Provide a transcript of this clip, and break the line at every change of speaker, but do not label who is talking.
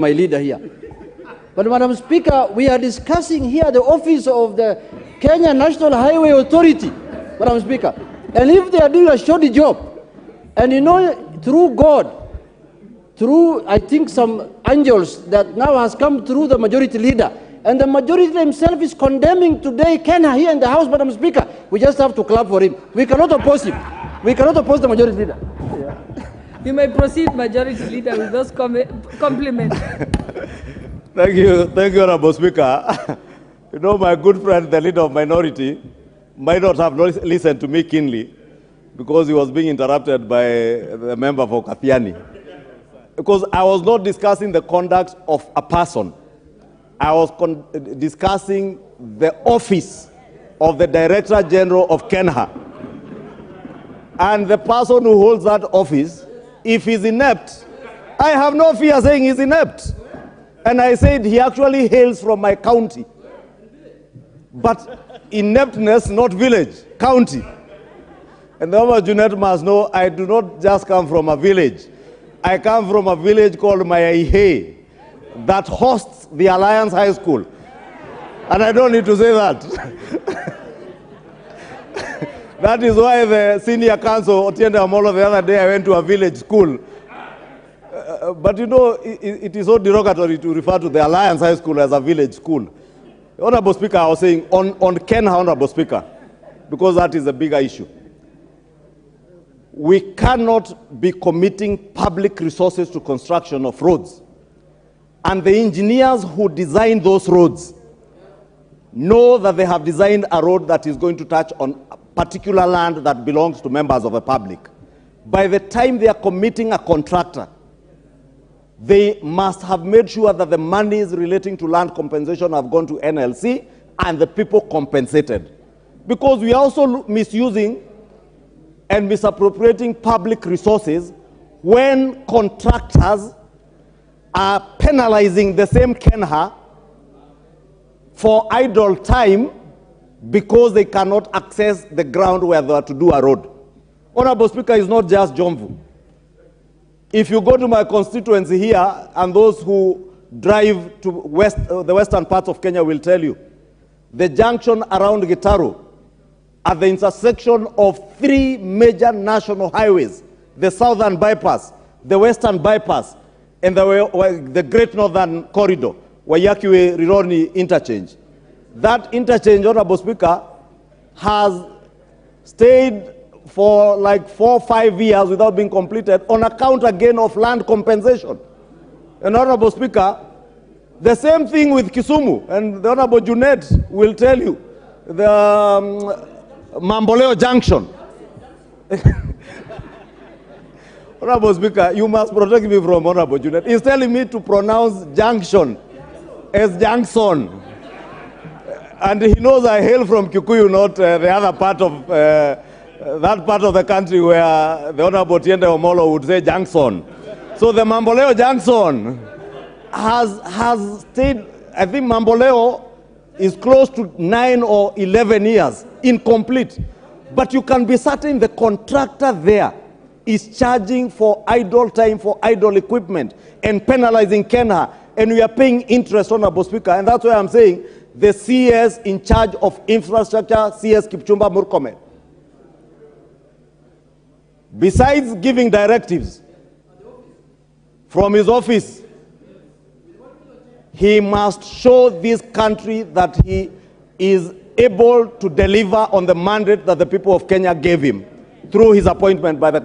my leader here. But Madam Speaker, we are discussing here the office of the Kenya National Highway Authority, Madam Speaker. And if they are doing a shoddy job, and you know, through God, through, I think, some angels that now has come through the majority leader, and the majority himself is condemning today Kenya here in the House, Madam Speaker. We just have to clap for him. We cannot oppose him. We cannot oppose the majority leader. Yeah.
You may proceed, Majority Leader, with those compliments.
Thank you, Honorable Speaker. You know, my good friend, the leader of minority, might not have listened to me keenly because he was being interrupted by the member for Kathiani. Because I was not discussing the conduct of a person. I was discussing the office of the Director General of Kenya. And the person who holds that office, if he's inept, I have no fear saying he's inept. And I said he actually hails from my county. But ineptness, not village, county. And the Honorable Junet must know I do not just come from a village. I come from a village called Mutembei that hosts the Alliance High School. And I don't need to say that. That is why the senior counsel, Otiende Amolo, the other day I went to a village school. But you know, it is so derogatory to refer to the Alliance High School as a village school. Honorable Speaker, I was saying on Kenya, Honorable Speaker, because that is a bigger issue. We cannot be committing public resources to construction of roads. And the engineers who design those roads know that they have designed a road that is going to touch on a particular land that belongs to members of the public. By the time they are committing a contractor, they must have made sure that the monies relating to land compensation have gone to NLC and the people compensated. Because we are also misusing and misappropriating public resources when contractors are penalizing the same Kenya for idle time because they cannot access the ground where they are to do a road. Honorable Speaker, is not just Jomvu. If you go to my constituency here, and those who drive to the western parts of Kenya will tell you, the junction around Gitaru, at the intersection of 3 major national highways, the southern bypass, the western bypass, and the Great Northern Corridor, Wayakiwe Rironi interchange. That interchange, Honorable Speaker, has stayed for like 4 or 5 years without being completed on account again of land compensation. And Honorable Speaker, the same thing with Kisumu, and the Honorable Junet will tell you, the Mamboleo Junction. Honorable Speaker, you must protect me from Honorable Junet. He's telling me to pronounce junction as Junction. And he knows I hail from Kikuyu, not the other part of that part of the country where the Honorable Tiende Omolo would say Junction. So the Mamboleo Junction has stayed, I think Mamboleo is close to 9 or 11 years, incomplete. But you can be certain the contractor there is charging for idle time, for idle equipment, and penalizing Kenya. And we are paying interest, Honorable Speaker. And that's why I'm saying the CS in charge of infrastructure, CS Kipchumba Murkomen, besides giving directives from his office, he must show this country that he is able to deliver on the mandate that the people of Kenya gave him through his appointment by the